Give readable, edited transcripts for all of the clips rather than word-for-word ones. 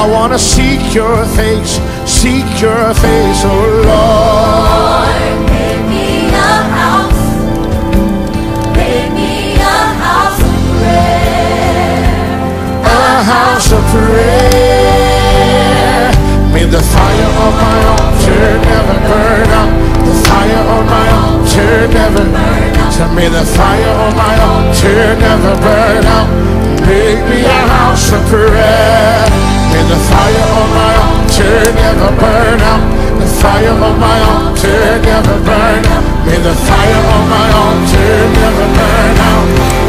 I want to seek your face, oh Lord. Make me a house, make me a house of prayer, A house of prayer. May the fire on my altar never burn out. The fire on my altar never burn out. So may the fire on my altar never burn out. Make me a house of prayer. May the fire on my altar never burn out. The fire on my altar never burn out. May the fire on my altar never burn out.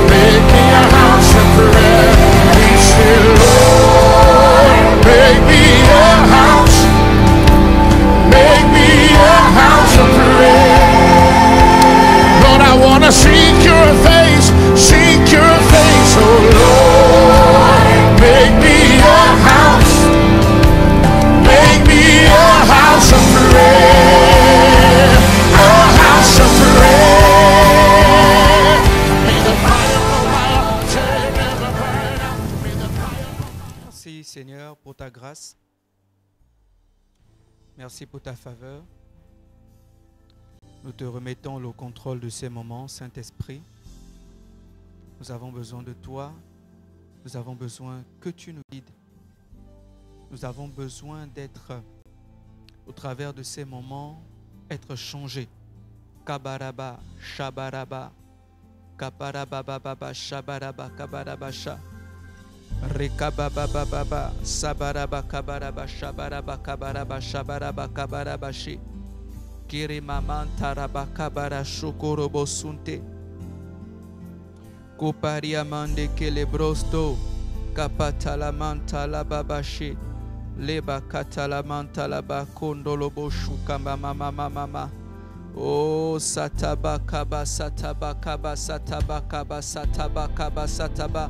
Make me a house of prayer. We say, Lord, make me a house. Make me a house of prayer. Lord, I want to seek your face, oh Lord. Make me a house. Make me a house of prayer. A house of prayer. May the fire on my altar never burn out. May the fire. Merci Seigneur pour ta grâce. Merci pour ta faveur. Nous te remettons le contrôle de ces moments, Saint-Esprit. Nous avons besoin de toi. Nous avons besoin que tu nous guides. Nous avons besoin d'être, au travers de ces moments, être changés. Kabaraba, shabaraba, kaparabababa, shabaraba, kabaraba, sha. Rekababababa, sabaraba, kabaraba, shabaraba, kabaraba, shabaraba, kabaraba, shi. Kirimamantaraba, kabara, shokorobo, sunte. Kopariamande kelebrosto, kapatalamanta la babashi, leba katalamanta la bakondolobo shukamba mama mama. Oh sataba kaba sataba kaba sataba kaba sataba kaba sataba.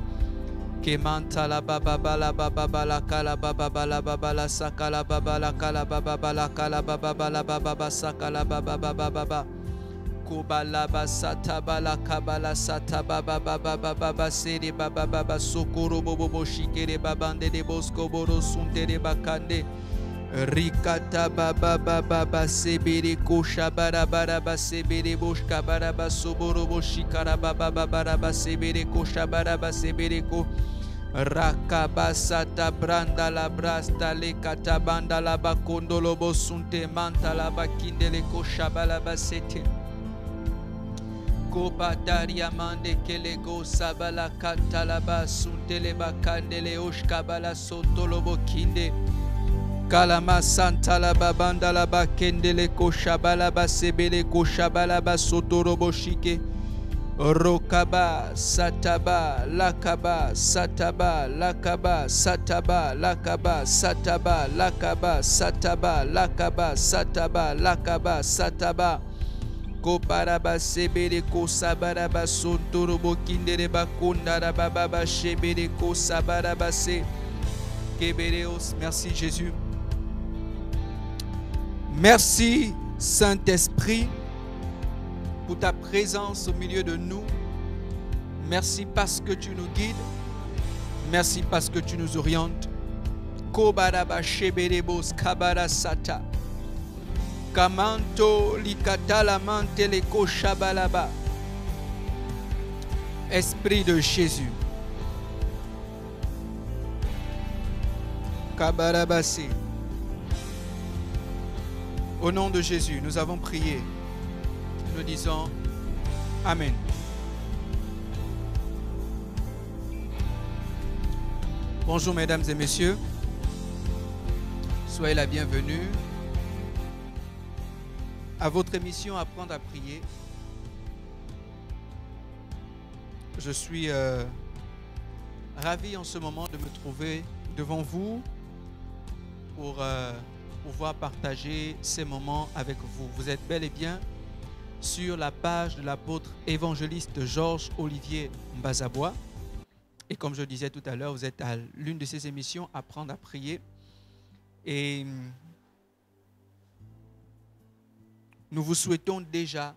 Kemanta la baba bala baba bala kala baba bala baba la sakala baba la kala baba bala kala baba bala baba sakala baba baba baba. Kubalaba satabala kabala satababa baba baba seri baba baba sokoro bobo shikere babande de bosco boro sunte de bakande rikata baba baba sebiri kosha bara bara sebiri boshka bara basoboro boshikara baba baba sebiri kosha bara sebiri ko rakabasata branda la brasta le katabanda la bakondolo bosunte manta la bakindele kosha bala basete. Kopataria mande kelego sabala katalaba sunteleba kandele oshkabala sotolobo kinde kalama santala babanda la bakendele koshabala basebele koshabala basotorobo shike rokaba sataba lakaba sataba lakaba sataba lakaba sataba lakaba sataba lakaba sataba lakaba sataba Koparaba sebere ko sabaraba sontorobo kindere bakondara bababa shebere ko sabaraba se kebereos. Merci Jésus. Merci Saint-Esprit pour ta présence au milieu de nous. Merci parce que tu nous guides. Merci parce que tu nous orientes. Kobaraba sheberebos kabara sata. Kamanto likatala mantele ko shabalaba. Esprit de Jésus. Kabarabasi. Au nom de Jésus, nous avons prié. Nous disons Amen. Bonjour mesdames et messieurs. Soyez la bienvenue à votre émission Apprendre à prier. Je suis ravi en ce moment de me trouver devant vous pour pouvoir partager ces moments avec vous. Vous êtes bel et bien sur la page de l'apôtre évangéliste Georges Olivier Mbazabois. Et comme je disais tout à l'heure, vous êtes à l'une de ces émissions Apprendre à prier. Et nous vous souhaitons déjà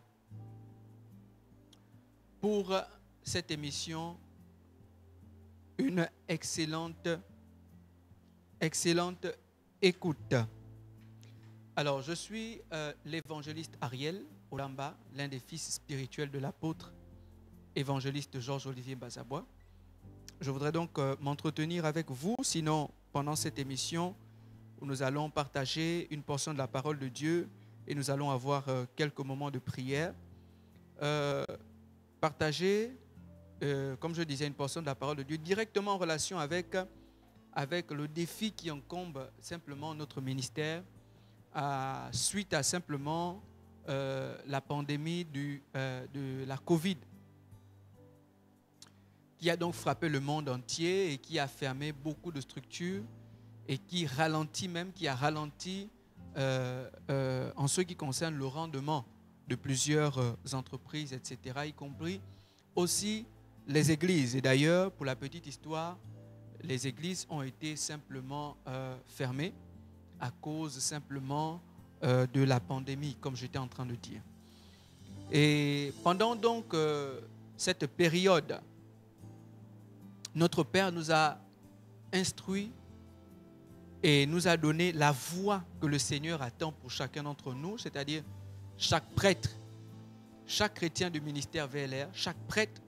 pour cette émission une excellente Excellente écoute. Alors, je suis l'évangéliste Ariel Olamba, l'un des fils spirituels de l'apôtre évangéliste Georges-Olivier Bazabois. Je voudrais donc m'entretenir avec vous, sinon pendant cette émission où nous allons partager une portion de la parole de Dieu et nous allons avoir quelques moments de prière. Partager, comme je disais, une portion de la parole de Dieu directement en relation avec le défi qui encombe simplement notre ministère suite à simplement la pandémie de la Covid, qui a donc frappé le monde entier et qui a fermé beaucoup de structures et qui a ralenti en ce qui concerne le rendement de plusieurs entreprises, etc., y compris aussi les églises. Et d'ailleurs, pour la petite histoire, les églises ont été simplement fermées à cause simplement de la pandémie, comme j'étais en train de dire. Et pendant donc cette période, notre Père nous a instruits et nous a donné la voie que le Seigneur attend pour chacun d'entre nous, c'est-à-dire chaque prêtre, chaque chrétien du ministère VLR, chaque prêtre,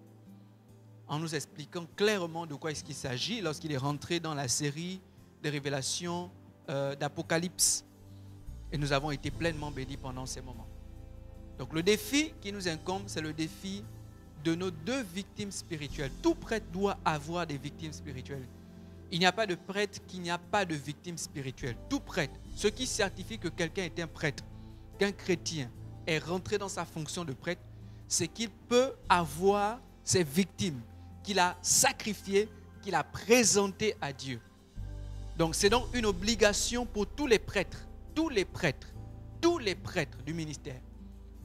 en nous expliquant clairement de quoi est-ce qu'il s'agit lorsqu'il est rentré dans la série des révélations d'Apocalypse. Et nous avons été pleinement bénis pendant ces moments. Donc le défi qui nous incombe, c'est le défi de nos deux victimes spirituelles. Tout prêtre doit avoir des victimes spirituelles. Il n'y a pas de prêtre qui n'y a pas de victimes spirituelles. Tout prêtre, ce qui certifie que quelqu'un est un prêtre, qu'un chrétien est rentré dans sa fonction de prêtre, c'est qu'il peut avoir ses victimes qu'il a sacrifiées, qu'il a présentées à Dieu. Donc c'est donc une obligation pour tous les prêtres du ministère.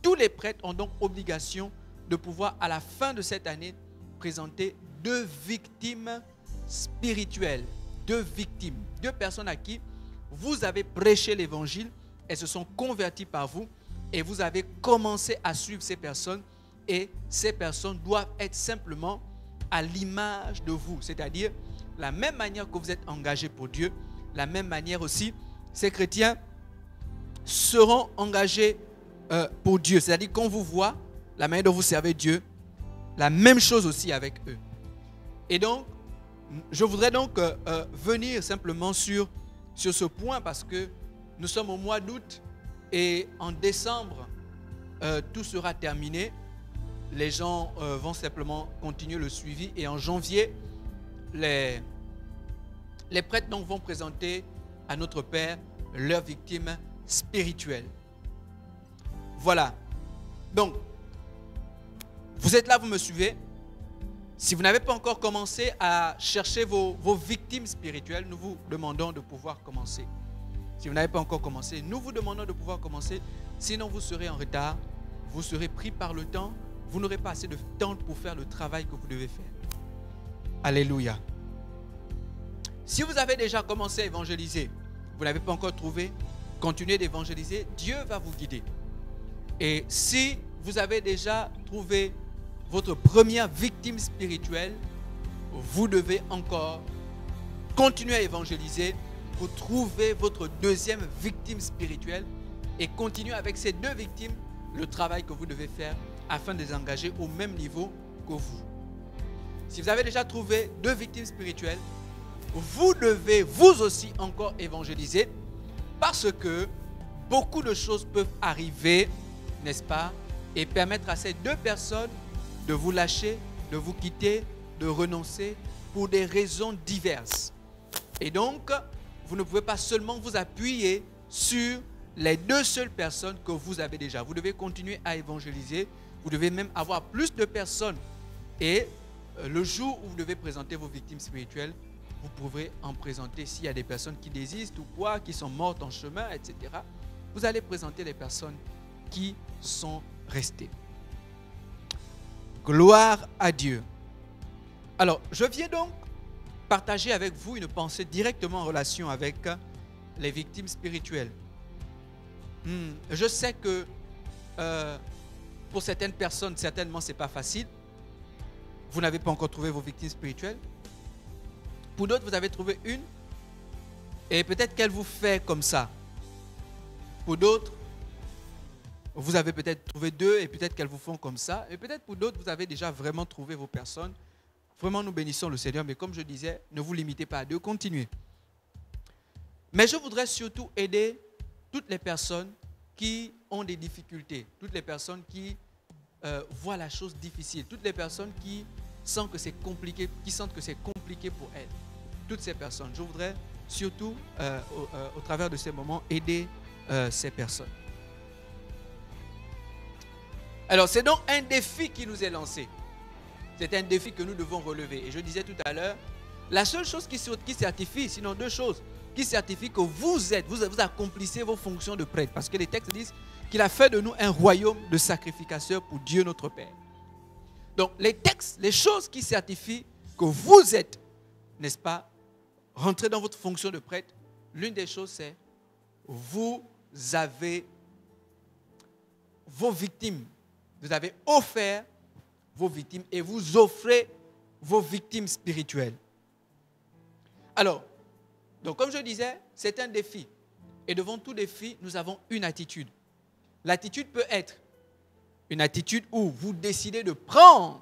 Tous les prêtres ont donc obligation de pouvoir, à la fin de cette année, présenter deux victimes spirituelles. Deux victimes, deux personnes à qui vous avez prêché l'évangile, elles se sont converties par vous et vous avez commencé à suivre ces personnes, et ces personnes doivent être simplement à l'image de vous, c'est-à-dire la même manière que vous êtes engagés pour Dieu, la même manière aussi ces chrétiens seront engagés pour Dieu, c'est-à-dire qu'on vous voit, la manière dont vous servez Dieu, la même chose aussi avec eux. Et donc, je voudrais donc venir simplement sur ce point parce que nous sommes au mois d'août et en décembre, tout sera terminé. Les gens vont simplement continuer le suivi et en janvier, les prêtres donc vont présenter à notre Père leurs victimes spirituelles. Voilà. Donc, vous êtes là, vous me suivez. Si vous n'avez pas encore commencé à chercher vos victimes spirituelles, nous vous demandons de pouvoir commencer. Si vous n'avez pas encore commencé, nous vous demandons de pouvoir commencer. Sinon, vous serez en retard, vous serez pris par le temps, vous n'aurez pas assez de temps pour faire le travail que vous devez faire. Alléluia. Si vous avez déjà commencé à évangéliser, vous n'avez pas encore trouvé, continuez d'évangéliser, Dieu va vous guider. Et si vous avez déjà trouvé votre première victime spirituelle, vous devez encore continuer à évangéliser pour trouver votre deuxième victime spirituelle et continuer avec ces deux victimes le travail que vous devez faire afin de les engager au même niveau que vous. Si vous avez déjà trouvé deux victimes spirituelles, vous devez vous aussi encore évangéliser parce que beaucoup de choses peuvent arriver, n'est-ce pas, et permettre à ces deux personnes de vous lâcher, de vous quitter, de renoncer pour des raisons diverses. Et donc, vous ne pouvez pas seulement vous appuyer sur les deux seules personnes que vous avez déjà. Vous devez continuer à évangéliser. Vous devez même avoir plus de personnes. Et le jour où vous devez présenter vos victimes spirituelles, vous pourrez en présenter s'il y a des personnes qui désistent ou quoi, qui sont mortes en chemin, etc. Vous allez présenter les personnes qui sont restées. Gloire à Dieu. Alors, je viens donc partager avec vous une pensée directement en relation avec les victimes spirituelles. Je sais que pour certaines personnes, certainement, ce n'est pas facile. Vous n'avez pas encore trouvé vos victimes spirituelles. Pour d'autres, vous avez trouvé une. Et peut-être qu'elle vous fait comme ça. Pour d'autres, vous avez peut-être trouvé 2 et peut-être qu'elles vous font comme ça. Et peut-être pour d'autres, vous avez déjà vraiment trouvé vos personnes. Vraiment, nous bénissons le Seigneur. Mais comme je disais, ne vous limitez pas à 2, continuez. Mais je voudrais surtout aider toutes les personnes qui ont des difficultés, toutes les personnes qui voient la chose difficile, toutes les personnes qui sentent que c'est compliqué, pour elles. Toutes ces personnes. Je voudrais surtout, au travers de ces moments, aider ces personnes. Alors, c'est donc un défi qui nous est lancé. C'est un défi que nous devons relever. Et je disais tout à l'heure, la seule chose qui certifie, sinon 2 choses, qui certifie que vous accomplissez vos fonctions de prêtre. Parce que les textes disent qu'il a fait de nous un royaume de sacrificateurs pour Dieu notre Père. Donc, les textes, les choses qui certifient que vous êtes, n'est-ce pas, rentrez dans votre fonction de prêtre, l'une des choses, c'est vous avez vos victimes. Vous avez offert vos victimes et vous offrez vos victimes spirituelles. Alors, donc comme je disais, c'est un défi. Et devant tout défi, nous avons une attitude. L'attitude peut être une attitude où vous décidez de prendre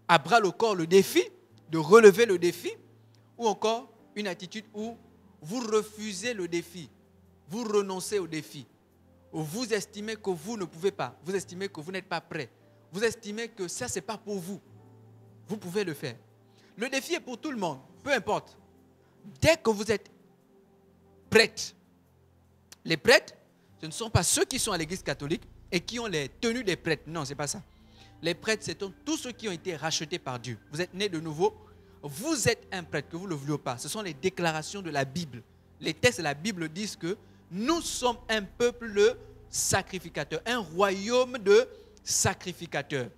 à bras le corps le défi, de relever le défi, ou encore une attitude où vous refusez le défi, vous renoncez au défi, où vous estimez que vous ne pouvez pas, vous estimez que vous n'êtes pas prêt, vous estimez que ça, ce n'est pas pour vous. Vous pouvez le faire. Le défi est pour tout le monde, peu importe. Dès que vous êtes prêtre, les prêtres, ce ne sont pas ceux qui sont à l'église catholique et qui ont les tenues des prêtres. Non, ce n'est pas ça. Les prêtres, c'est tous ceux qui ont été rachetés par Dieu. Vous êtes nés de nouveau. Vous êtes un prêtre, que vous ne le vouliez pas. Ce sont les déclarations de la Bible. Les textes de la Bible disent que nous sommes un peuple sacrificateur, un royaume de sacrificateurs.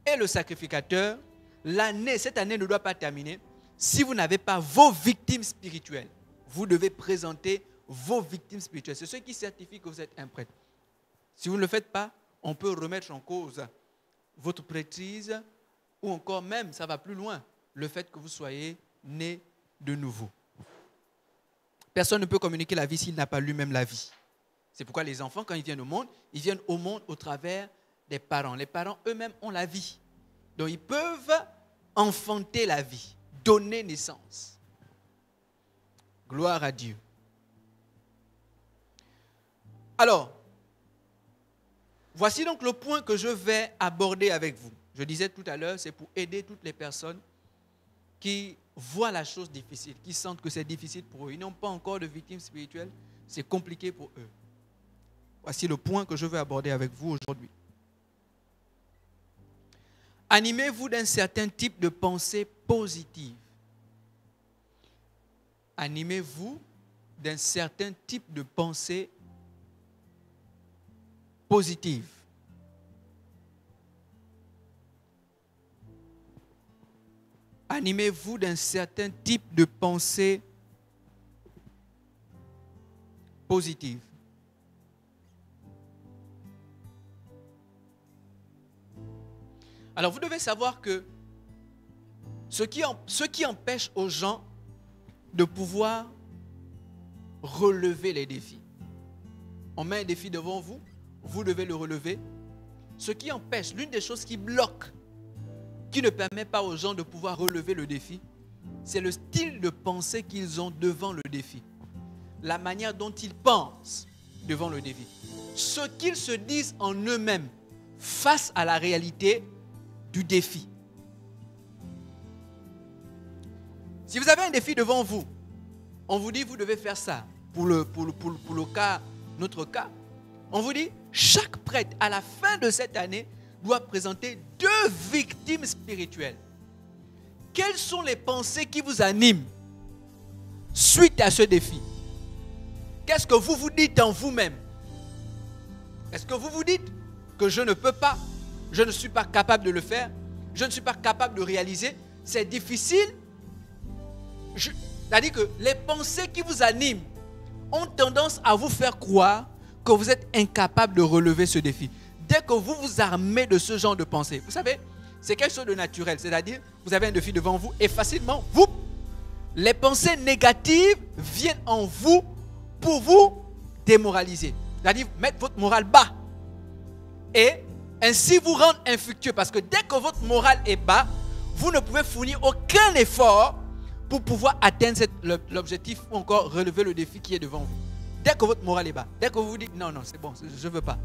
Et le sacrificateur, cette année ne doit pas terminer si vous n'avez pas vos victimes spirituelles. Vous devez présenter vos victimes spirituelles. C'est ce qui certifie que vous êtes un prêtre. Si vous ne le faites pas, on peut remettre en cause votre prêtrise ou encore même, ça va plus loin, le fait que vous soyez né de nouveau. Personne ne peut communiquer la vie s'il n'a pas lui-même la vie. C'est pourquoi les enfants, quand ils viennent au monde au travers des parents. Les parents eux-mêmes ont la vie. Donc ils peuvent enfanter la vie, donner naissance. Gloire à Dieu. Alors, voici donc le point que je vais aborder avec vous. Je disais tout à l'heure, c'est pour aider toutes les personnes qui voient la chose difficile, qui sentent que c'est difficile pour eux. Ils n'ont pas encore de victimes spirituelles, c'est compliqué pour eux. Voici le point que je vais aborder avec vous aujourd'hui. Animez-vous d'un certain type de pensée positive. Animez-vous d'un certain type de pensée positive. Animez-vous d'un certain type de pensée positive. Alors vous devez savoir que ce qui empêche aux gens de pouvoir relever les défis. On met un défi devant vous, vous devez le relever. Ce qui empêche, l'une des choses qui bloque, qui ne permet pas aux gens de pouvoir relever le défi, c'est le style de pensée qu'ils ont devant le défi. La manière dont ils pensent devant le défi. Ce qu'ils se disent en eux-mêmes face à la réalité du défi. Si vous avez un défi devant vous, on vous dit vous devez faire ça. Pour le cas, notre cas, on vous dit chaque prêtre à la fin de cette année doit présenter 2 victimes spirituelles. Quelles sont les pensées qui vous animent suite à ce défi? Qu'est-ce que vous vous dites en vous-même? Est-ce que vous vous dites que je ne peux pas, je ne suis pas capable de le faire, je ne suis pas capable de réaliser, c'est difficile? C'est-à-dire que les pensées qui vous animent ont tendance à vous faire croire que vous êtes incapable de relever ce défi. Dès que vous vous armez de ce genre de pensée, vous savez, c'est quelque chose de naturel. C'est-à-dire, vous avez un défi devant vous et facilement, les pensées négatives viennent en vous pour vous démoraliser. C'est-à-dire mettre votre morale bas. Et ainsi vous rendre infructueux. Parce que dès que votre morale est bas, vous ne pouvez fournir aucun effort pour pouvoir atteindre l'objectif ou encore relever le défi qui est devant vous. Dès que votre morale est bas, dès que vous vous dites non, c'est bon, je ne veux pas,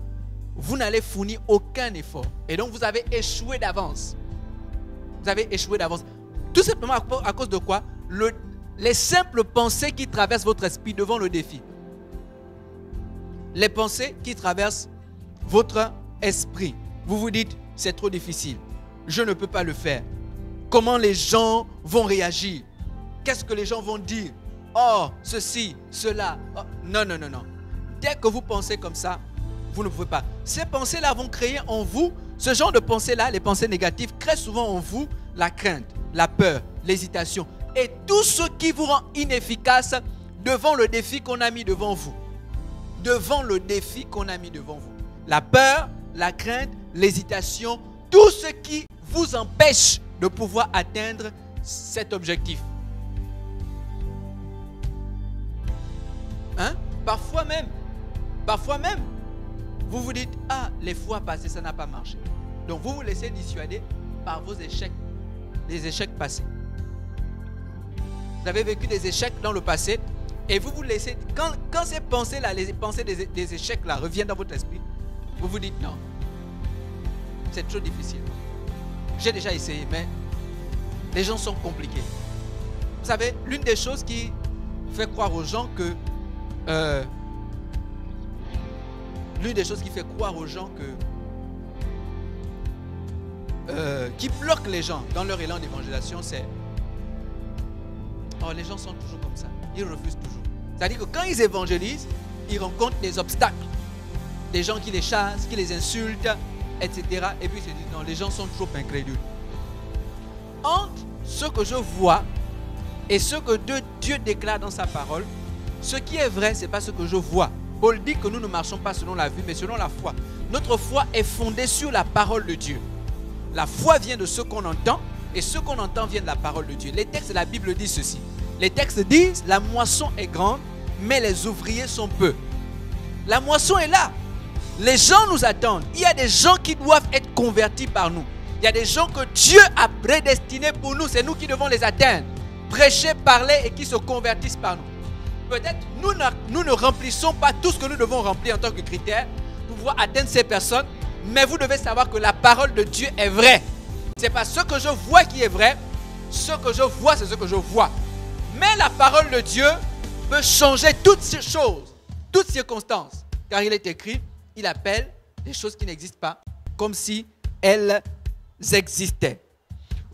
vous n'allez fournir aucun effort. Et donc vous avez échoué d'avance. Vous avez échoué d'avance. Tout simplement à cause de quoi? Les simples pensées qui traversent votre esprit devant le défi. Les pensées qui traversent votre esprit. Vous vous dites, c'est trop difficile. Je ne peux pas le faire. Comment les gens vont réagir? Qu'est-ce que les gens vont dire? Oh, ceci, cela. Oh, non. Dès que vous pensez comme ça, vous ne pouvez pas. Ces pensées-là vont créer en vous, ce genre de pensées-là, les pensées négatives, créent souvent en vous la crainte, la peur, l'hésitation et tout ce qui vous rend inefficace devant le défi qu'on a mis devant vous. Devant le défi qu'on a mis devant vous. La peur, la crainte, l'hésitation, tout ce qui vous empêche de pouvoir atteindre cet objectif. Hein? Parfois même, vous vous dites, ah, les fois passées, ça n'a pas marché. Donc vous vous laissez dissuader par vos échecs, les échecs passés. Vous avez vécu des échecs dans le passé et vous vous laissez, quand ces pensées-là, les pensées des échecs-là reviennent dans votre esprit, vous vous dites, non, c'est trop difficile. J'ai déjà essayé, mais les gens sont compliqués. Vous savez, l'une des choses qui fait croire aux gens que qui bloque les gens dans leur élan d'évangélisation, c'est les gens sont toujours comme ça, ils refusent toujours. C'est-à-dire que quand ils évangélisent, ils rencontrent des obstacles, des gens qui les chassent, qui les insultent, etc. Et puis ils se disent non, les gens sont trop incrédules. Entre ce que je vois et ce que Dieu déclare dans sa parole, ce qui est vrai, ce n'est pas ce que je vois. Paul dit que nous ne marchons pas selon la vue, mais selon la foi. Notre foi est fondée sur la parole de Dieu. La foi vient de ce qu'on entend, et ce qu'on entend vient de la parole de Dieu. Les textes de la Bible disent ceci. Les textes disent, la moisson est grande, mais les ouvriers sont peu. La moisson est là. Les gens nous attendent. Il y a des gens qui doivent être convertis par nous. Il y a des gens que Dieu a prédestinés pour nous. C'est nous qui devons les atteindre. Prêcher, parler et qui se convertissent par nous. Peut-être nous ne remplissons pas tout ce que nous devons remplir en tant que critère pour pouvoir atteindre ces personnes. Mais vous devez savoir que la parole de Dieu est vraie. Ce n'est pas ce que je vois qui est vrai. Ce que je vois, c'est ce que je vois. Mais la parole de Dieu peut changer toutes ces choses, toutes circonstances. Car il est écrit, il appelle des choses qui n'existent pas comme si elles existaient.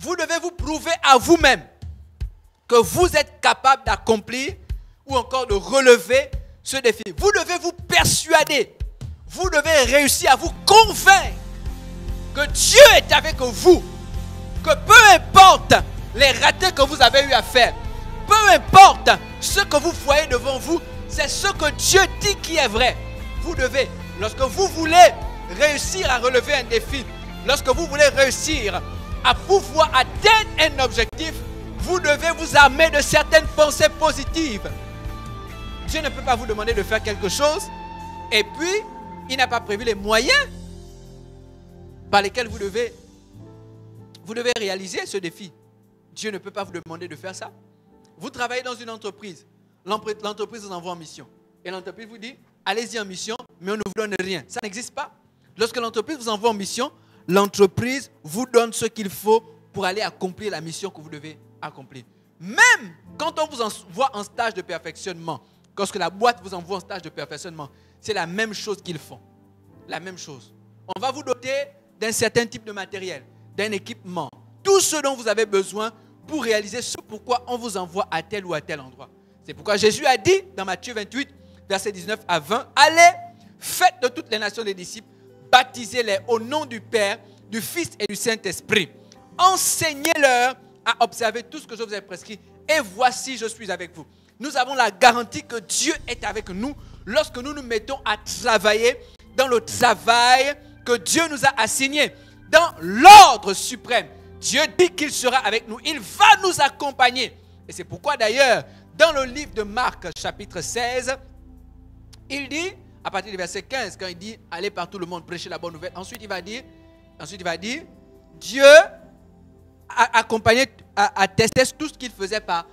Vous devez vous prouver à vous-même que vous êtes capable d'accomplir ou encore de relever ce défi. Vous devez vous persuader. Vous devez réussir à vous convaincre que Dieu est avec vous. Que peu importe les ratés que vous avez eu à faire, peu importe ce que vous voyez devant vous, c'est ce que Dieu dit qui est vrai. Vous devez, lorsque vous voulez réussir à relever un défi, lorsque vous voulez réussir à pouvoir atteindre un objectif, vous devez vous armer de certaines pensées positives. Dieu ne peut pas vous demander de faire quelque chose et puis il n'a pas prévu les moyens par lesquels vous devez réaliser ce défi. Dieu ne peut pas vous demander de faire ça. Vous travaillez dans une entreprise. L'entreprise vous envoie en mission. Et l'entreprise vous dit, allez-y en mission, mais on ne vous donne rien. Ça n'existe pas. Lorsque l'entreprise vous envoie en mission, l'entreprise vous donne ce qu'il faut pour aller accomplir la mission que vous devez accomplir. Même quand on vous envoie en stage de perfectionnement, lorsque la boîte vous envoie en stage de perfectionnement, c'est la même chose qu'ils font. La même chose. On va vous doter d'un certain type de matériel, d'un équipement. Tout ce dont vous avez besoin pour réaliser ce pourquoi on vous envoie à tel ou à tel endroit. C'est pourquoi Jésus a dit dans Matthieu 28, versets 19 à 20, « Allez, faites de toutes les nations des disciples, baptisez-les au nom du Père, du Fils et du Saint-Esprit. Enseignez-leur à observer tout ce que je vous ai prescrit et voici, je suis avec vous. » Nous avons la garantie que Dieu est avec nous lorsque nous nous mettons à travailler dans le travail que Dieu nous a assigné, dans l'ordre suprême. Dieu dit qu'il sera avec nous. Il va nous accompagner Et c'est pourquoi d'ailleurs, dans le livre de Marc, chapitre 16, il dit, à partir du verset 15, quand il dit « Allez par tout le monde, prêcher la bonne nouvelle », ensuite il va dire « Dieu a accompagné, attesté tout ce qu'il faisait par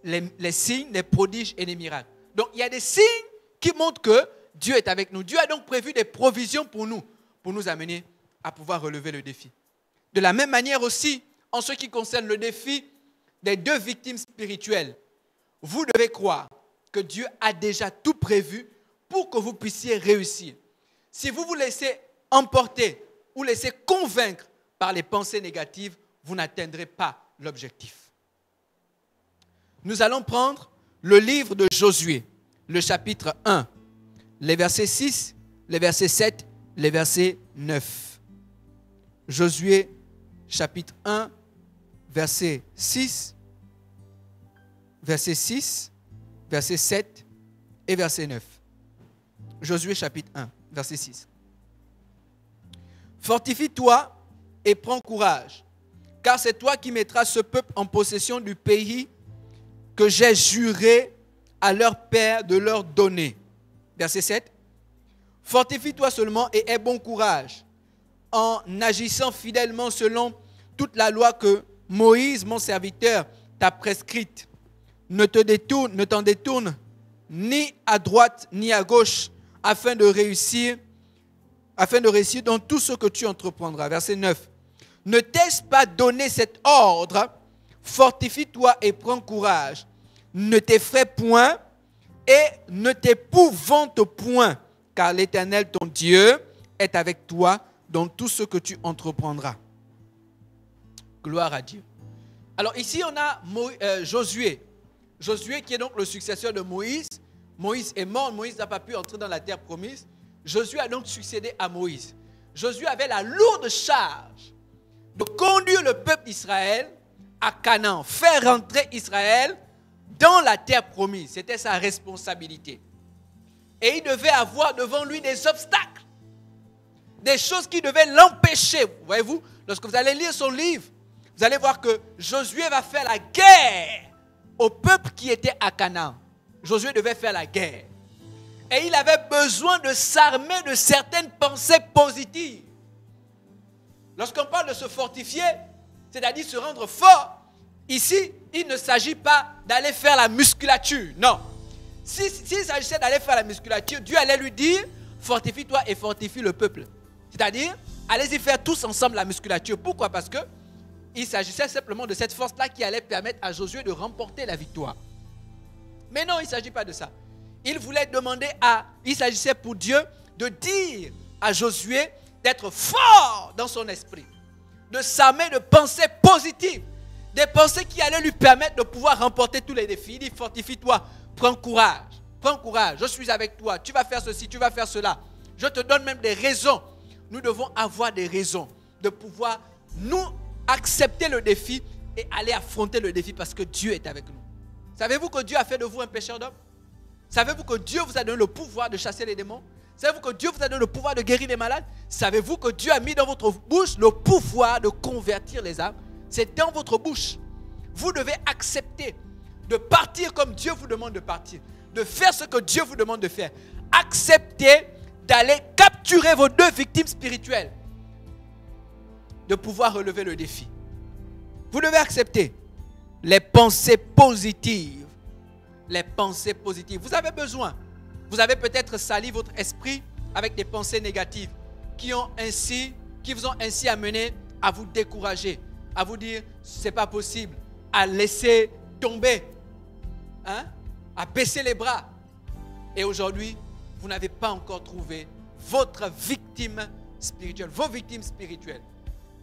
les signes, les prodiges et les miracles. » Donc il y a des signes qui montrent que Dieu est avec nous. Dieu a donc prévu des provisions pour nous amener à pouvoir relever le défi. De la même manière aussi, en ce qui concerne le défi des 2 victimes spirituelles, vous devez croire que Dieu a déjà tout prévu pour que vous puissiez réussir. Si vous vous laissez emporter ou laissez convaincre par les pensées négatives, vous n'atteindrez pas l'objectif. Nous allons prendre le livre de Josué, le chapitre 1, les versets 6, les versets 7, les versets 9. Josué, chapitre 1, verset 6, verset 7 et verset 9. Josué, chapitre 1, verset 6. Fortifie-toi et prends courage, car c'est toi qui mettras ce peuple en possession du pays que j'ai juré à leur père de leur donner. Verset 7. Fortifie-toi seulement et aie bon courage, en agissant fidèlement selon toute la loi que Moïse, mon serviteur, t'a prescrite. Ne t'en détourne ni à droite ni à gauche, afin de réussir dans tout ce que tu entreprendras. Verset 9. Ne t'ai-je pas donné cet ordre? Fortifie-toi et prends courage. Ne t'effraie point et ne t'épouvante point, car l'Éternel, ton Dieu, est avec toi dans tout ce que tu entreprendras. Gloire à Dieu. Alors ici, on a Josué. Josué qui est donc le successeur de Moïse. Moïse est mort, Moïse n'a pas pu entrer dans la terre promise. Josué a donc succédé à Moïse. Josué avait la lourde charge de conduire le peuple d'Israël à Canaan, faire rentrer Israël dans la terre promise. C'était sa responsabilité. Et il devait avoir devant lui des obstacles, des choses qui devaient l'empêcher. Voyez-vous, lorsque vous allez lire son livre, vous allez voir que Josué va faire la guerre au peuple qui était à Canaan. Josué devait faire la guerre. Et il avait besoin de s'armer de certaines pensées positives. Lorsqu'on parle de se fortifier, c'est-à-dire se rendre fort, ici, il ne s'agit pas d'aller faire la musculature. Non. S'il s'agissait d'aller faire la musculature, Dieu allait lui dire, fortifie-toi et fortifie le peuple. C'est-à-dire, allez-y faire tous ensemble la musculature. Pourquoi? Parce que il s'agissait simplement de cette force-là qui allait permettre à Josué de remporter la victoire. Mais non, il ne s'agit pas de ça. Il s'agissait pour Dieu de dire à Josué d'être fort dans son esprit, de s'armer de pensées positives, des pensées qui allaient lui permettre de pouvoir remporter tous les défis. Il dit, fortifie-toi, prends courage, je suis avec toi, tu vas faire ceci, tu vas faire cela. Je te donne même des raisons. Nous devons avoir des raisons de pouvoir nous accepter le défi et aller affronter le défi parce que Dieu est avec nous. Savez-vous que Dieu a fait de vous un pécheur d'homme? Savez-vous que Dieu vous a donné le pouvoir de chasser les démons? Savez-vous que Dieu vous a donné le pouvoir de guérir les malades? Savez-vous que Dieu a mis dans votre bouche le pouvoir de convertir les âmes? C'est dans votre bouche. Vous devez accepter de partir comme Dieu vous demande de partir, de faire ce que Dieu vous demande de faire. Acceptez d'aller capturer vos 2 victimes spirituelles, de pouvoir relever le défi. Vous devez accepter les pensées positives. Les pensées positives. Vous avez peut-être sali votre esprit avec des pensées négatives qui vous ont ainsi amené à vous décourager, à vous dire c'est pas possible, à laisser tomber, à baisser les bras. Et aujourd'hui, vous n'avez pas encore trouvé votre victime spirituelle, vos victimes spirituelles.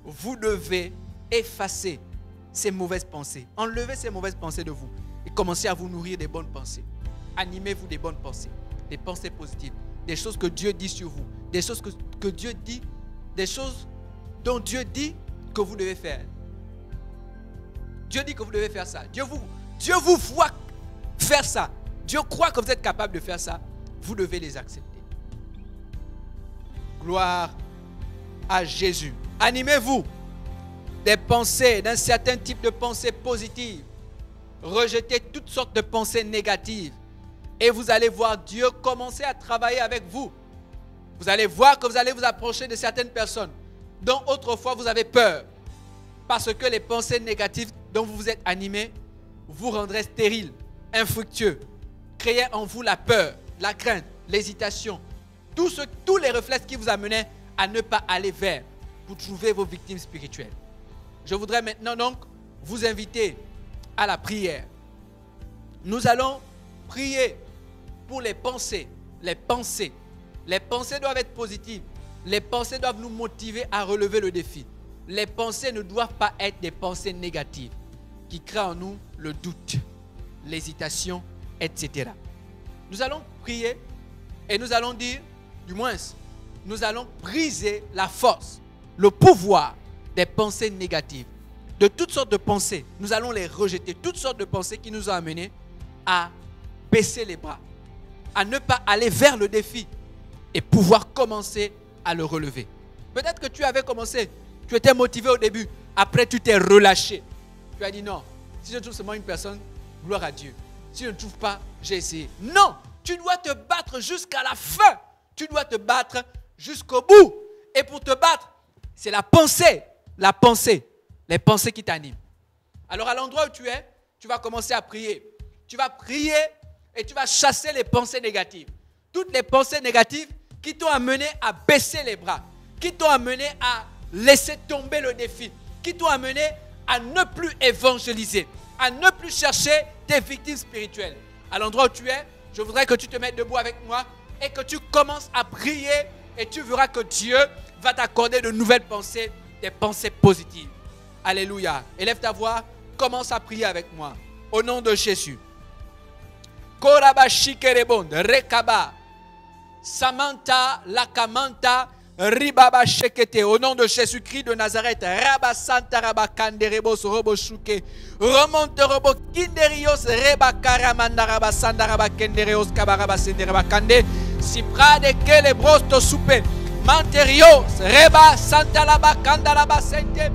Vous devez effacer ces mauvaises pensées, enlever ces mauvaises pensées de vous et commencer à vous nourrir des bonnes pensées. Animez-vous des bonnes pensées, des pensées positives, des choses que Dieu dit sur vous, des choses que Dieu dit, des choses dont Dieu dit que vous devez faire. Dieu dit que vous devez faire ça. Dieu vous voit faire ça. Dieu croit que vous êtes capable de faire ça. Vous devez les accepter. Gloire à Jésus. Animez-vous des pensées, d'un certain type de pensées positives. rejeter toutes sortes de pensées négatives. Et vous allez voir Dieu commencer à travailler avec vous. Vous allez voir que vous allez vous approcher de certaines personnes dont autrefois vous avez peur. Parce que les pensées négatives dont vous vous êtes animés vous rendraient stériles, infructueux, créer en vous la peur, la crainte, l'hésitation. Tous les réflexes qui vous amenaient à ne pas aller vers pour trouver vos victimes spirituelles. Je voudrais maintenant donc vous inviter à la prière. Nous allons prier pour les pensées. Les pensées. Les pensées doivent être positives. Les pensées doivent nous motiver à relever le défi. Les pensées ne doivent pas être des pensées négatives qui créent en nous le doute, l'hésitation, etc. Nous allons prier et nous allons dire, du moins, nous allons briser la force, le pouvoir des pensées négatives. De toutes sortes de pensées, nous allons les rejeter. Toutes sortes de pensées qui nous ont amenés à baisser les bras, à ne pas aller vers le défi et pouvoir commencer à le relever. Peut-être que tu avais commencé, tu étais motivé au début, après tu t'es relâché. Tu as dit non, si je trouve seulement une personne, gloire à Dieu. Si je ne trouve pas, j'ai essayé. Non, tu dois te battre jusqu'à la fin. Tu dois te battre jusqu'au bout. Et pour te battre, c'est la pensée, les pensées qui t'animent. Alors à l'endroit où tu es, tu vas commencer à prier. Tu vas prier et tu vas chasser les pensées négatives. Toutes les pensées négatives qui t'ont amené à baisser les bras, qui t'ont amené à laisser tomber le défi, qui t'ont amené à ne plus évangéliser, à ne plus chercher tes victimes spirituelles. À l'endroit où tu es, je voudrais que tu te mettes debout avec moi et que tu commences à prier et tu verras que Dieu va t'accorder de nouvelles pensées, des pensées positives. Alléluia. Élève ta voix, commence à prier avec moi. Au nom de Jésus. Koraba shikerebond, rekaba, samanta, lakamanta, ribaba shekete. Au nom de Jésus-Christ de Nazareth, raba santa, raba kanderebos, robo shuke, remonte robo kinderios, reba karamanda, raba sanda, raba kendereos, kabaraba sende, raba kande, si prade kele brosto soupe, manterios, reba santa, raba kanda, raba sente,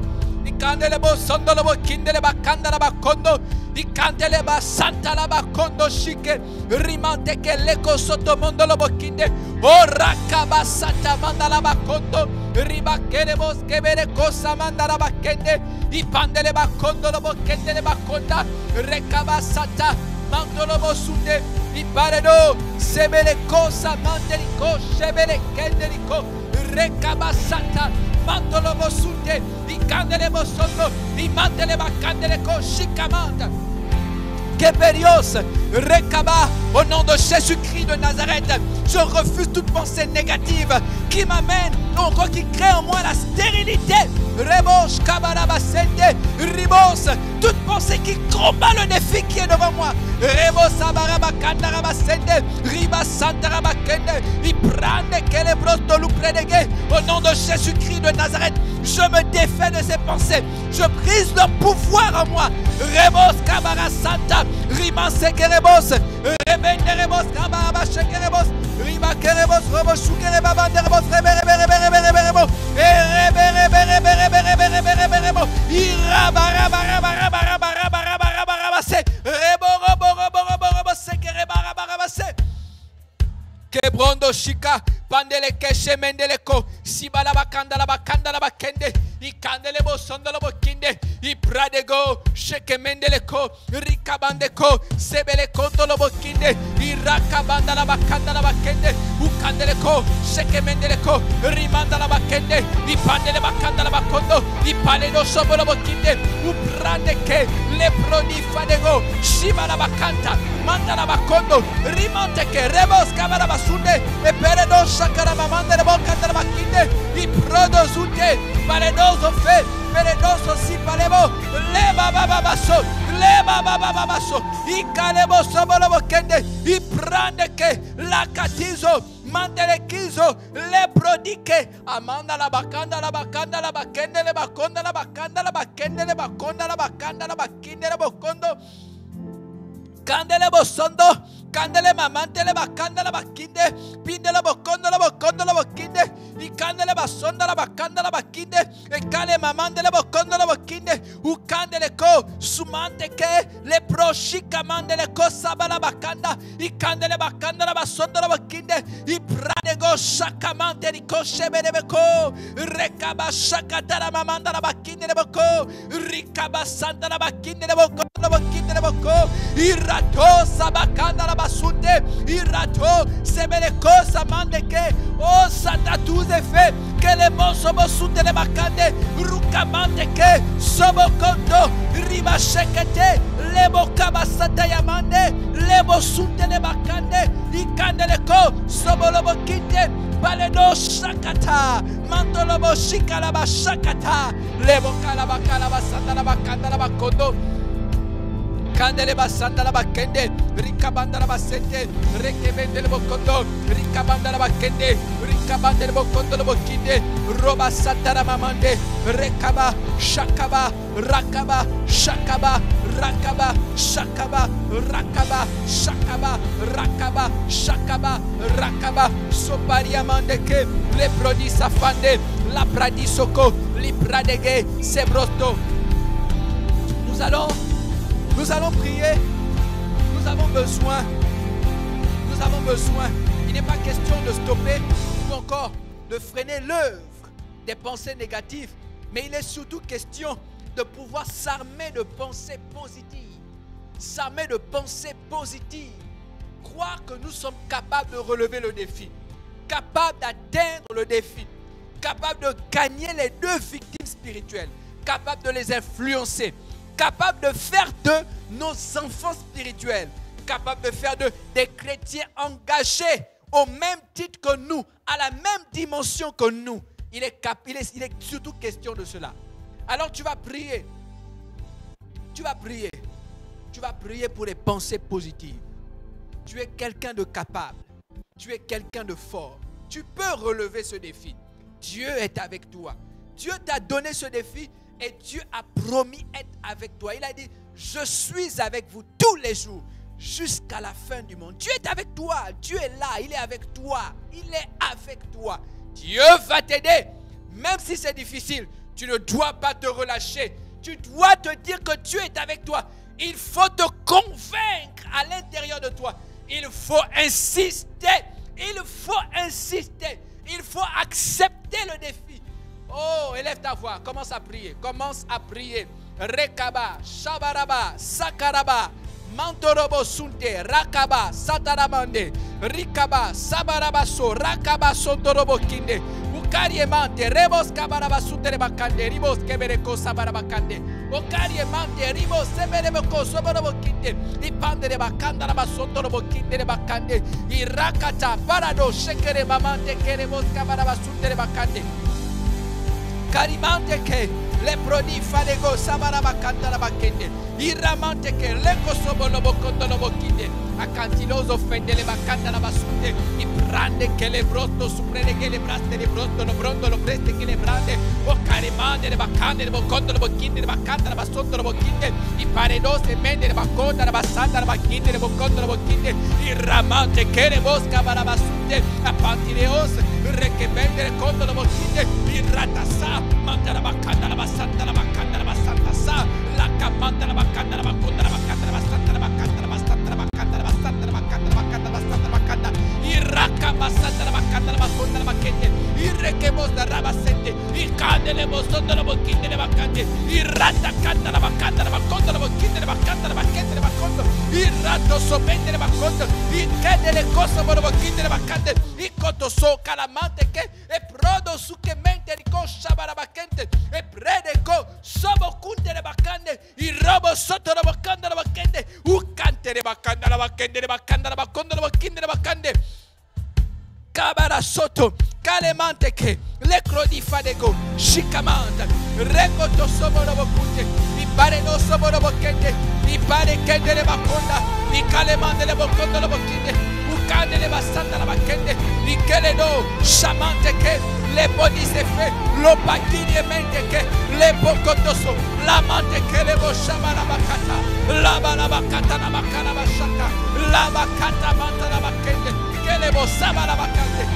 ikandelebo, sondolobo, kindeleba, kanda, raba kondo, ikandeleba, santa, raba kondo, shike, rimante ke leko soto, mondolobo, kinde, o rakaba, santa, manda, raba kondo, riba kelebos, kebere kosa, manda, raba kende, ipandeleba, kondolobo, kendeleba, konda, rekaba, santa, mandolobo, sunde, iparedo, sebele kosa, mandeliko, shebele, kendeliko, rekaba, santa, mandolobo, sunde, ikandelebo, sondo, imandeleba, kandeleko, shikamanda. Keberios, Rekaba, au nom de Jésus-Christ de Nazareth, je refuse toute pensée négative qui m'amène, encore qui crée en moi la stérilité. Rebos, Kabarabasende, Ribos, toute pensée qui combat le défi qui est devant moi. Rebos, Abarabakandarabasende, Riba Santarabakende, Iprande, Kelebros, Dolupredege, au nom de Jésus-Christ de Nazareth, je me défais de ces pensées, je brise leur pouvoir en moi. Rebos, Kabara Santa, Rima Sekerebos, Rebenderebos, Kababa Shekerebos, Rima Kerebos, Robos, Shukerebabanderebos, Rebereberebereberebo, Rebereberebereberebo, Irabarabarabarabarabarabarabarabase, Rebo, Robo, Robo, Robo, Robo, Sekerebarabarabase. Kebrondo shika pandele keshe mendeleko sibalaba kandalaba kandalaba kende ikandelebo sondolobo kinde ibradego sheke mendeleko rikabandeko sebeleko tolobo kinde irakabandalaba kandalaba kende ukandeleko sheke mendeleko rimandalaba kende ipandeleba kandalaba kondo ipaledo sobolobo kinde ubradeke leprodifadego shibalaba kanta mandalaba kondo rimanteke rebos kabaraba sunde e peredo shakarama mandere bokandere bakinde i prodozute paredoso fe peredoso si palebo leba baba baso i kalebo sobolo bokende i prande ke la katizo mandele kizo le prodike amanda la bakanda la bakanda la bakende le bakonda la bakanda la bakende le bakonda la bakanda la bakinde le bokondo Candele bosondo, candele mamante le bacanda la baquinde, pinde la bocondo la bokinde, ikandele basonda la bakanda la bakinde, ekale mamande le bokondo la bakinde, ukandele ko sumante ke le proshika mandele ko sabala bakanda, ikandele bakanda la basonda la bakinde, iprade go shakamante ni ko shebele beko, rekaba shakata la mamanda la bakinde le boko, rikaba santa la bakinde le boko, la bakinde le boko, irato sabakanda la basunde, irato sebele ko samande ke, oh santa tous effets que les mots sobo sunde le bakande, rukamande ke sobo kondo, riba shekete, lebo kabasata yamande, lebo sunde le bakande, ikande le ko sobo lobo kite, baleno shakata, mando lobo shikala ba shakata, lebo kalaba kalaba santa la bakanda la bakondo. Candele basanda la bakende, ricabanda la basete, rekebende le bokondo, ricabanda la bakende, ricabande le bokondo le bokinde, roba santa la mamande, rekaba, shakaba, rakaba, shakaba, rakaba, shakaba, rakaba, shakaba, rakaba, shakaba, rakaba, soparia mandeke, le prodi safande, la pradi soko, li pradege, sebrosto. Nous allons prier. Nous avons besoin. Il n'est pas question de stopper ou encore de freiner l'œuvre des pensées négatives, mais il est surtout question de pouvoir s'armer de pensées positives. S'armer de pensées positives. Croire que nous sommes capables de relever le défi, capables d'atteindre le défi, capables de gagner les deux victimes spirituelles, capables de les influencer, capable de faire de nos enfants spirituels, capable de faire des chrétiens engagés au même titre que nous, à la même dimension que nous. Il est surtout question de cela. Alors tu vas prier. Tu vas prier pour les pensées positives. Tu es quelqu'un de capable. Tu es quelqu'un de fort. Tu peux relever ce défi. Dieu est avec toi. Dieu t'a donné ce défi. Et Dieu a promis être avec toi. Il a dit, je suis avec vous tous les jours jusqu'à la fin du monde. Dieu est avec toi. Dieu est là. Il est avec toi. Il est avec toi. Dieu va t'aider. Même si c'est difficile, tu ne dois pas te relâcher. Tu dois te dire que Dieu est avec toi. Il faut te convaincre à l'intérieur de toi. Il faut insister. Il faut insister. Il faut accepter le défi. Oh, élève ta voix, commence à prier. Rekaba, Shabaraba, Sakaraba, Mantorobo Sunte, Rakaba, Sataramande, Rikaba, Sabarabaso, Rakaba, Sontorobo Kinde, Ukariemante, Rebos Kabaraba Sunte Bakande, Ribos Kebereko Sabarabakande, Ukariemante, Ribos Sebereko Soborobo Kinde, Ipande de Bakanda, Sontorobo Kinde de Bakande, Irakata, Parado, Shekere Mamante, Keremos Kabaraba Sunte Bakande. Carimante che le prodi falego sabarabacanda la bacchende, irramante che le cosobolo bocondo lo bocchinde, a cantiloso fende le bacanda la basunde, i brande che le brotto suprene che le braste le brotto lo brondo lo preste che le brande, o carimante le baccande le bocondo lo bocchinde, le baccanda la basotto lo bocchinde, i paredose mende le bacconda la bassanda la bacchinde le bocondo lo bocchinde, irramante che le bosca la basunde, a pantileos, che vendere condo lo bocchinde, irratassa, manda la baccanda la bassanda la baccanda la bassanda sa, la cammanda la baccanda la bacconda la baccanda la bassanda la baccanda la bassanda la baccanda la bassanda la baccanda la baccanda la bassanda la baccanda, irracca bassanda la baccanda la bacconda la bacchende, irreche mosda rabassende, il cade le mostonda la bocchinde le baccande, irratta canta la baccanda la bacconda la bocchinde le baccanda la bacchende le baccondo, irratto sopende le baccondo, il cade le cose per le bocchinde le baccande, il cotto so calamante che è prodo su che mente ricoscia barabacchente e prede co sobo cunde le baccande, il robo sotto la baccanda la baccende, uccante le baccanda la baccende le baccanda la bacconda la bocchinde le baccande, cabara sotto calemante che le crodi fadego scicamanda recotto sobo la bocchute mi pare no sobo la bocchende mi pare che le bacconda mi calemande le bocconda la bocchinde uccande le bassanda la bacchende mi che le no sciamante che le bodise fe lo bacchini e mente che le bocottoso la mante che le bosciama la baccata la baccata la bacca la basciata la baccata manta la bacchende che le bossava la baccante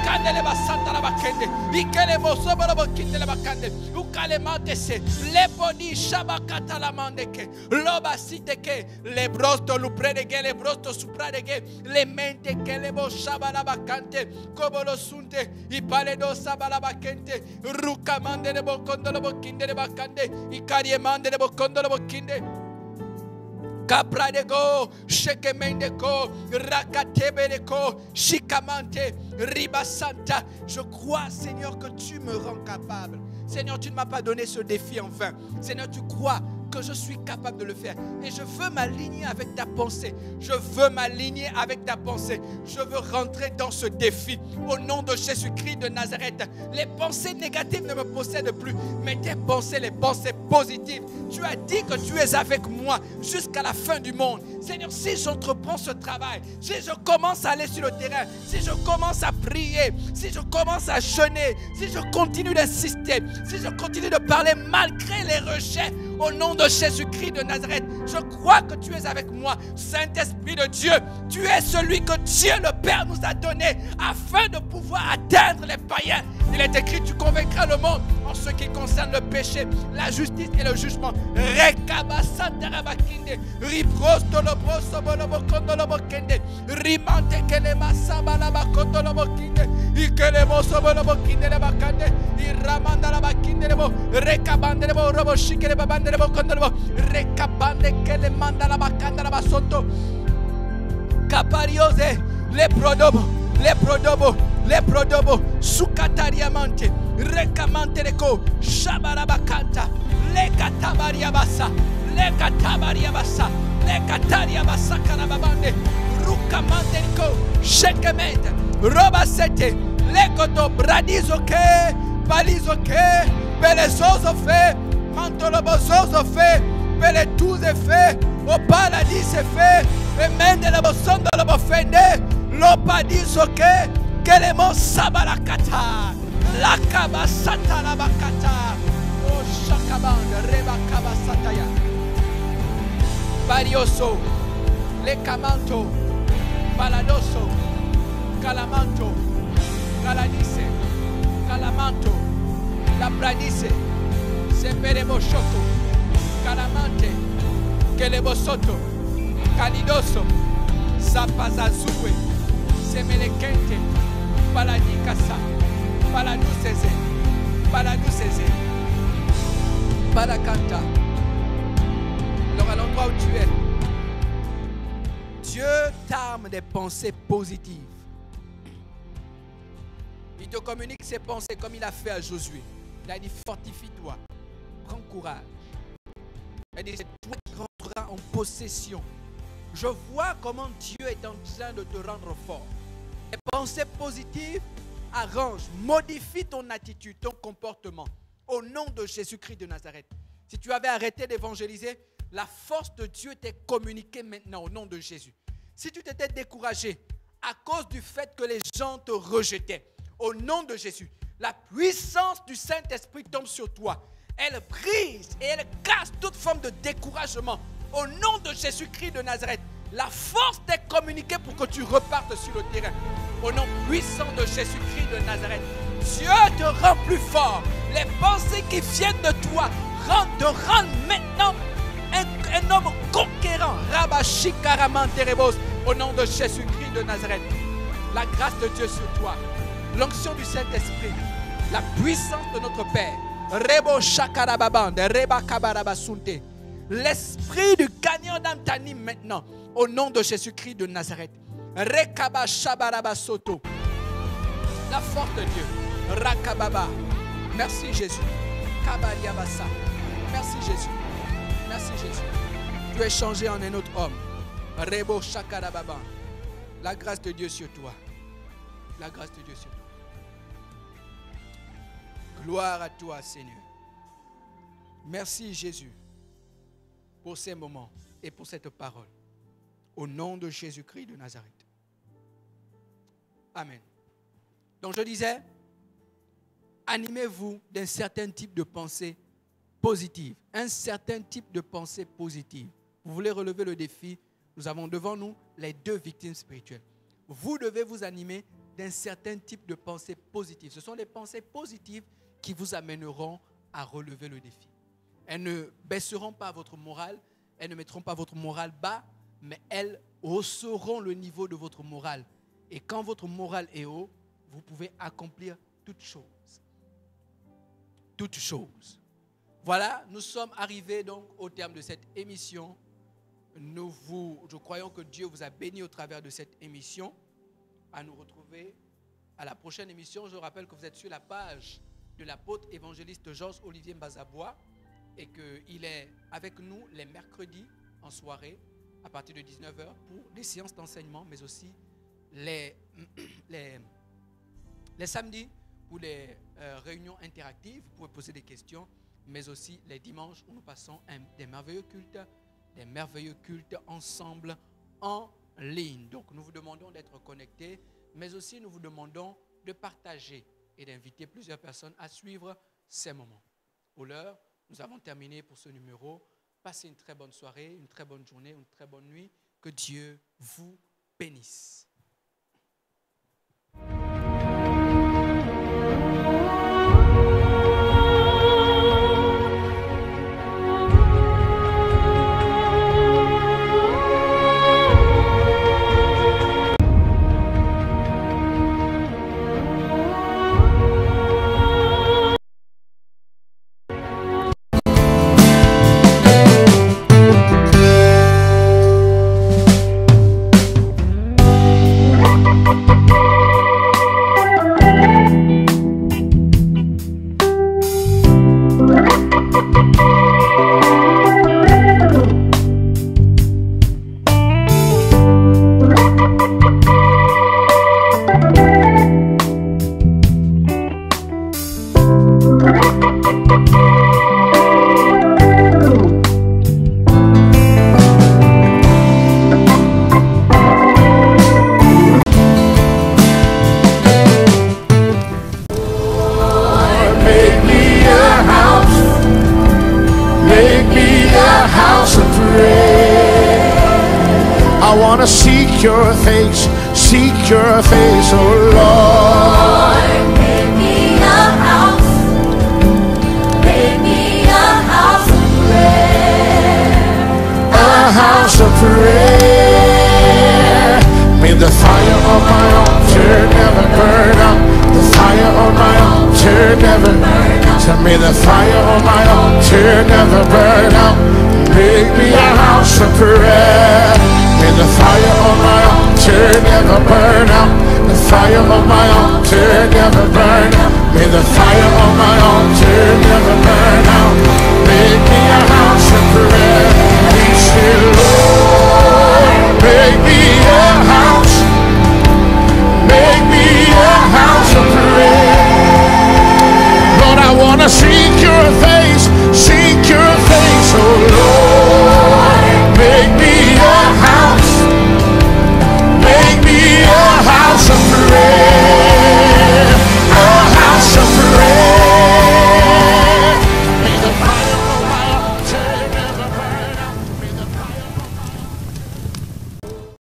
Rukandele basanta la bakende. Ikele mosobo la bakinde la bakande. Ukale mandese. Leboni shabakata la mandeke. Loba siteke. Le brosto lupredege. Le brosto supradege. Le mente ke le bo shabala bakante. Kobolo sunte. Ipale do sabala bakente. Rukamande le bokondo la bakinde le bakande. Ikarie mande le bokondo la bakinde. Kapradego, Shekemendeko, Rakatebeleko, Shikamante, Ribasanta. Je crois, Seigneur, que tu me rends capable. Seigneur, tu ne m'as pas donné ce défi en vain. Seigneur, tu crois que je suis capable de le faire. Et je veux m'aligner avec ta pensée. Je veux m'aligner avec ta pensée. Je veux rentrer dans ce défi. Au nom de Jésus-Christ de Nazareth. Les pensées négatives ne me possèdent plus. Mais tes pensées, les pensées positives. Tu as dit que tu es avec moi jusqu'à la fin du monde. Seigneur, si j'entreprends ce travail, si je commence à aller sur le terrain, si je commence à prier, si je commence à jeûner, si je continue d'insister, si je continue de parler malgré les rejets, au nom de Jésus-Christ de Nazareth, je crois que tu es avec moi. Saint-Esprit de Dieu, tu es celui que Dieu le Père nous a donné afin de pouvoir atteindre les païens. Il est écrit, tu convaincras le monde en ce qui concerne le péché, la justice et le jugement. Capariose, le prodobo, sukatariamante, recamante leco, shabarabacanta, le catabariabasa, le catabariabasa, le catariabasa carababande, rucamante leco, shekemete, robasete, le coto, bradizoke, balizoke, belezozo fe, mantolobozozo fe, beletouze fe, au paradis c'est fait, et même de la boson de la bofende, l'opadizoke, Kelemo sabalakata, la kabasata la bakata, o shakabanda reba kabasataya, barioso, le camanto, baladoso, calamanto, calanise, calamanto, la branice, semperemo shoko, calamante, kelebo soto, calidoso, zapazazue, semelekente. Paladikasa, paladuseze, palakanta. Alors à l'endroit où tu es, Dieu t'arme des pensées positives. Il te communique ses pensées comme il a fait à Josué. Il a dit, fortifie-toi, prends courage. Il a dit, c'est toi qui rentreras en possession. Je vois comment Dieu est en train de te rendre fort. Les pensées positives arrangent, modifient ton attitude, ton comportement. Au nom de Jésus-Christ de Nazareth. Si tu avais arrêté d'évangéliser, la force de Dieu t'est communiquée maintenant au nom de Jésus. Si tu t'étais découragé à cause du fait que les gens te rejetaient, au nom de Jésus, la puissance du Saint-Esprit tombe sur toi. Elle brise et elle casse toute forme de découragement. Au nom de Jésus-Christ de Nazareth, la force t'est communiquée pour que tu repartes sur le terrain. Au nom puissant de Jésus-Christ de Nazareth, Dieu te rend plus fort. Les pensées qui viennent de toi te rendent maintenant un homme conquérant. Rabashi Karamanterebos. Au nom de Jésus-Christ de Nazareth, la grâce de Dieu sur toi, l'onction du Saint-Esprit, la puissance de notre Père. Rebo Shakarababande, Reba Kabarabasunte. L'esprit du gagnant d'âme t'anime maintenant. Au nom de Jésus-Christ de Nazareth. Rekaba Shabaraba Soto. La force de Dieu. Rakababa. Merci Jésus. Kabariabasa. Merci Jésus. Merci Jésus. Tu es changé en un autre homme. Rebo Shakarababa. La grâce de Dieu sur toi. La grâce de Dieu sur toi. Gloire à toi Seigneur. Merci Jésus pour ces moments et pour cette parole. Au nom de Jésus-Christ de Nazareth. Amen. Donc je disais, animez-vous d'un certain type de pensée positive. Un certain type de pensée positive. Vous voulez relever le défi? Nous avons devant nous les deux victimes spirituelles. Vous devez vous animer d'un certain type de pensées positives. Ce sont les pensées positives qui vous amèneront à relever le défi. Elles ne baisseront pas votre morale, elles ne mettront pas votre morale bas, mais elles hausseront le niveau de votre morale. Et quand votre morale est haut, vous pouvez accomplir toutes choses. Toutes choses. Voilà, nous sommes arrivés donc au terme de cette émission. Nous croyons que Dieu vous a béni au travers de cette émission. À nous retrouver à la prochaine émission. Je rappelle que vous êtes sur la page de l'apôtre évangéliste Georges Olivier Mbazabois et qu'il est avec nous les mercredis en soirée à partir de 19h pour des séances d'enseignement, mais aussi les samedis pour les réunions interactives. Vous pouvez poser des questions, mais aussi les dimanches où nous passons des merveilleux cultes ensemble en ligne. Donc nous vous demandons d'être connectés, mais aussi nous vous demandons de partager et d'inviter plusieurs personnes à suivre ces moments. Pour l'heure, nous avons terminé pour ce numéro. Passez une très bonne soirée, une très bonne journée, une très bonne nuit. Que Dieu vous bénisse. Seek your face, oh Lord. Make me a house. Make me a house of prayer. A house of prayer. May the fire of my altar never burn out. The fire of my altar never burn out. So may the fire of my altar never burn out. Make me a house of prayer. May the fire of my altar never burn out. The fire of my altar never burn out. May the fire of my altar never burn out.